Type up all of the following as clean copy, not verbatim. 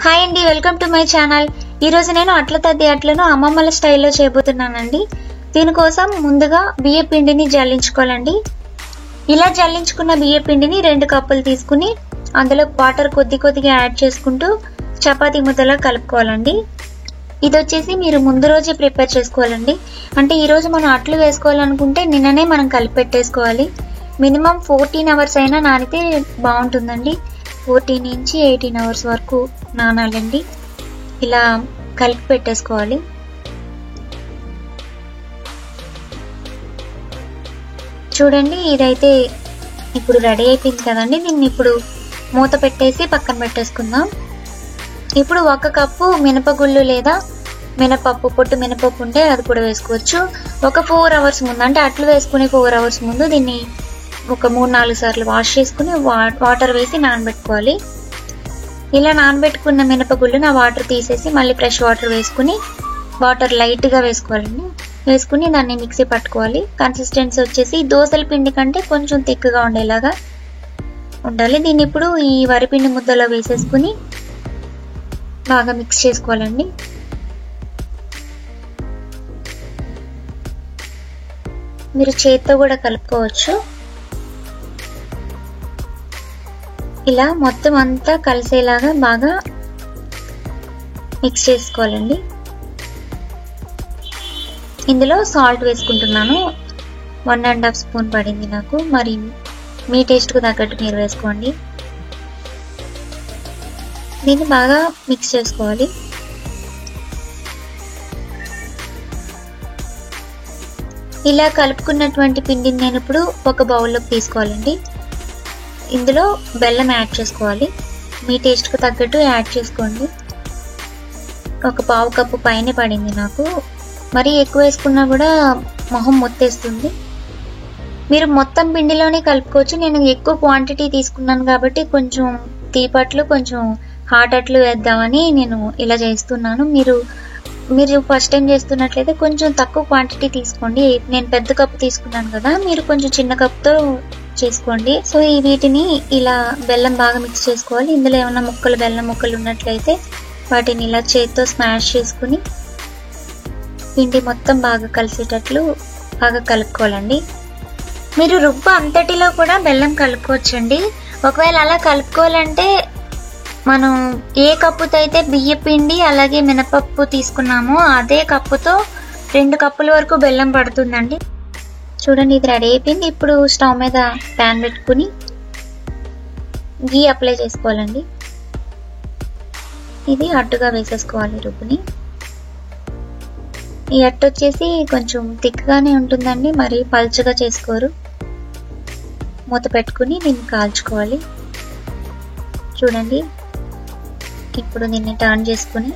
Hi అండి, welcome to my channel. ఈరోజు నేను అట్ల తద్ది అట్లను అమ్మమ్మల స్టైల్లో చేయబోతున్నానండి. దీనికోసం ముందుగా బియ్య పిండిని జల్లించుకోవాలండి. ఇలా జల్లించుకున్న బియ్య పిండిని 2 కప్పులు తీసుకుని అందులో వాటర్ కొద్ది కొద్దిగా యాడ్ చేసుకుంటూ చపాతీ ముద్దలా కలుపుకోవాలండి. ఇది వచ్చేసి మీరు ముందు రోజే ప్రిపేర్ చేసుకోవాలండి. అంటే ఈరోజు మనం అట్లు వేసుకోవాలనుకుంటే నిన్ననే మనం కలిపి పెట్టేసుకోవాలి. మినిమం 14 అవర్స్ అయినా నానితే బాగుంటుందండి. 14 నుంచి 18 అవర్స్ వరకు నానాలండి. ఇలా కలిపి పెట్టేసుకోవాలి. చూడండి, ఇదైతే ఇప్పుడు రెడీ అయిపోయింది కదండి. దీన్ని ఇప్పుడు మూత పెట్టేసి పక్కన పెట్టేసుకుందాం. ఇప్పుడు 1 కప్పు మినపగుళ్ళు లేదా మినపప్పు, పొట్టు మినపప్పు ఉంటే అది కూడా వేసుకోవచ్చు. ఒక 4 అవర్స్ ముందు, అంటే అట్లు వేసుకునే 4 అవర్స్ ముందు దీన్ని ఒక 3-4 సార్లు వాష్ చేసుకుని వాటర్ వేసి నానబెట్టుకోవాలి. ఇలా నానబెట్టుకున్న మినపగుళ్ళుని ఆ వాటర్ తీసేసి మళ్ళీ ఫ్రెష్ వాటర్ వేసుకుని, వాటర్ లైట్గా వేసుకోవాలండి. వేసుకుని దాన్ని మిక్సీ పట్టుకోవాలి. కన్సిస్టెన్సీ వచ్చేసి దోసల పిండి కంటే కొంచెం థిక్గా ఉండేలాగా ఉండాలి. దీన్ని ఇప్పుడు ఈ వరిపిండి ముద్దలో వేసేసుకుని బాగా మిక్స్ చేసుకోవాలండి. మీరు చేత్తో కూడా కలుపుకోవచ్చు. ఇలా మొత్తం అంతా కలిసేలాగా బాగా మిక్స్ చేసుకోవాలండి. ఇందులో సాల్ట్ వేసుకుంటున్నాను. 1.5 స్పూన్ పడింది నాకు. మరి మీ టేస్ట్కు తగ్గట్టు మీరు వేసుకోండి. దీన్ని బాగా మిక్స్ చేసుకోవాలి. ఇలా కలుపుకున్నటువంటి పిండిని నేను ఇప్పుడు ఒక బౌల్లోకి తీసుకోవాలండి. ఇందులో బెల్లం యాడ్ చేసుకోవాలి. మీ టేస్ట్కు తగ్గట్టు యాడ్ చేసుకోండి. ఒక 1/2 కప్పు పైన పడింది నాకు. మరీ ఎక్కువ వేసుకున్నా కూడా మొహం మొత్తేస్తుంది. మీరు మొత్తం పిండిలోనే కలుపుకోవచ్చు. నేను ఎక్కువ క్వాంటిటీ తీసుకున్నాను కాబట్టి కొంచెం తీపట్లు, కొంచెం హాట్ అట్లు వేద్దామని నేను ఇలా చేస్తున్నాను. మీరు ఫస్ట్ టైం చేస్తున్నట్లయితే కొంచెం తక్కువ క్వాంటిటీ తీసుకోండి. నేను పెద్ద కప్పు తీసుకున్నాను కదా, మీరు కొంచెం చిన్న కప్తో చేసుకోండి. సో వీటిని ఇలా బెల్లం బాగా మిక్స్ చేసుకోవాలి. ఇందులో ఏమైనా బెల్లం ముక్కలు ఉన్నట్లయితే వాటిని ఇలా చేతితో స్మాష్ చేసుకుని పిండి మొత్తం బాగా కలిసేటట్లు బాగా కలుపుకోవాలండి. మీరు రుబ్బు అంతటిలో కూడా బెల్లం కలుపుకోవచ్చండి. ఒకవేళ అలా కలుపుకోవాలంటే మనం ఏ కప్పుతో అయితే బియ్య పిండి అలాగే మినపప్పు తీసుకున్నామో అదే కప్పుతో 2 కప్పుల వరకు బెల్లం పడుతుందండి. చూడండి, ఇది రెడీ అయిపోయింది. ఇప్పుడు స్టవ్ మీద ప్యాన్ పెట్టుకుని గీ అప్లై చేసుకోవాలండి. ఇది అట్టుగా వేసేసుకోవాలి రుబ్బుని. ఈ అట్టు వచ్చేసి కొంచెం థిక్గానే ఉంటుందండి, మరి పల్చగా చేసుకోరు. మూత పెట్టుకుని దీన్ని కాల్చుకోవాలి. చూడండి, ఇప్పుడు దీన్ని టర్న్ చేసుకుని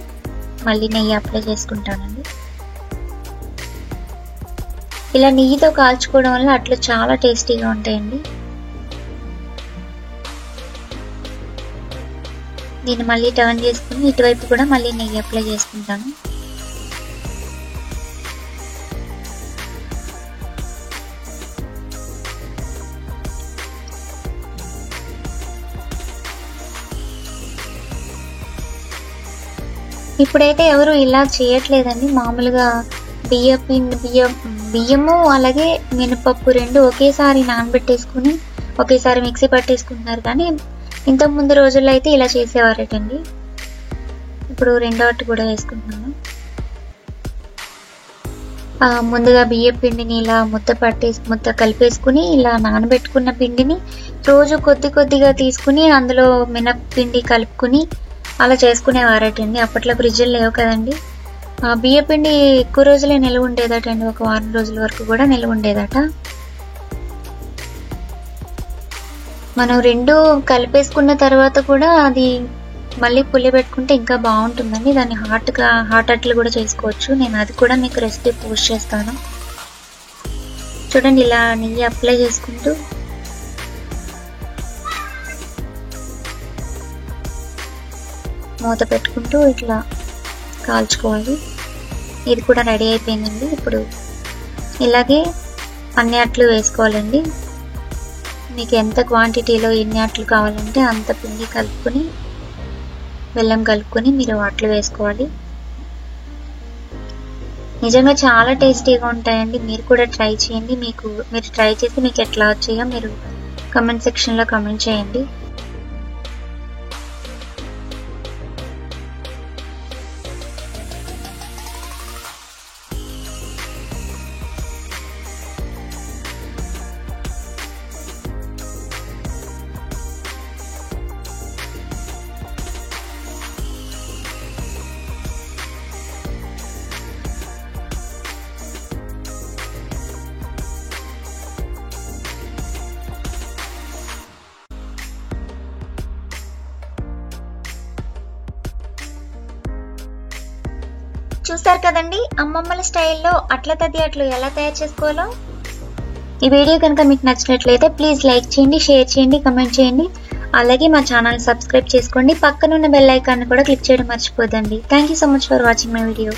మళ్ళీ నెయ్యి అప్లై చేసుకుంటానండి. ఇలా నెయ్యితో కాల్చుకోవడం వల్ల అట్లు చాలా టేస్టీగా ఉంటాయండి. దీన్ని మళ్ళీ టర్న్ చేసుకుని ఇటువైపు కూడా మళ్ళీ నెయ్యి అప్లై చేసుకుంటాను. ఇప్పుడైతే ఎవరు ఇలా చేయట్లేదండి. మామూలుగా బియ్యము అలాగే మినపప్పు 2 ఒకేసారి నానబెట్టేసుకుని ఒకేసారి మిక్సీ పట్టేసుకుంటున్నారు. కానీ ఇంతకు ముందు రోజుల్లో అయితే ఇలా చేసేవారటండి. ఇప్పుడు 2వ అట్టు కూడా వేసుకుంటున్నాను. ముందుగా బియ్య పిండిని ఇలా ముద్ద కలిపేసుకుని ఇలా నానబెట్టుకున్న పిండిని రోజు కొద్దిగా తీసుకుని అందులో మినప్పిండి కలుపుకుని అలా చేసుకునేవారటండి. అప్పట్లో ఫ్రిడ్జ్లు లేవు కదండి. బియ్య పిండి ఎక్కువ రోజులే నిల్వ ఉండేదటండి. ఒక 1 వారం రోజుల వరకు కూడా నిల్వ ఉండేదట. మనం 2 కలిపేసుకున్న తర్వాత కూడా అది మళ్ళీ పులియబెట్టుకుంటే ఇంకా బాగుంటుందండి. దాన్ని హాట్ అట్లు కూడా చేసుకోవచ్చు. నేను అది కూడా మీకు రెసిపీ పోస్ట్ చేస్తాను. చూడండి, ఇలా నెయ్యి అప్లై చేసుకుంటూ మూత పెట్టుకుంటూ ఇట్లా కాల్చుకోవాలి. ఇది కూడా రెడీ అయిపోయిందండి. ఇప్పుడు ఇలాగే అన్ని అట్లు వేసుకోవాలండి. మీకు ఎంత క్వాంటిటీలో ఎన్ని అట్లు కావాలంటే అంత పిండి కలుపుకొని బెల్లం కలుపుకొని మీరు వాటిలో వేసుకోవాలి. నిజంగా చాలా టేస్టీగా ఉంటాయండి. మీరు కూడా ట్రై చేయండి. మీరు ట్రై చేసి మీకు ఎట్లా వచ్చాయో మీరు కమెంట్ సెక్షన్లో కమెంట్ చేయండి. చూసారు కదండి అమ్మమ్మల స్టైల్లో అట్ల తద్ది అట్లు ఎలా తయారు చేసుకోవాలో. ఈ వీడియో కనుక మీకు నచ్చినట్లయితే ప్లీజ్ లైక్ చేయండి, షేర్ చేయండి, కమెంట్ చేయండి. అలాగే మా ఛానల్ సబ్స్క్రైబ్ చేసుకోండి. పక్కనున్న బెల్ ఐకాన్ కూడా క్లిక్ చేయడం మర్చిపోదండి. Thank you so much for watching my video.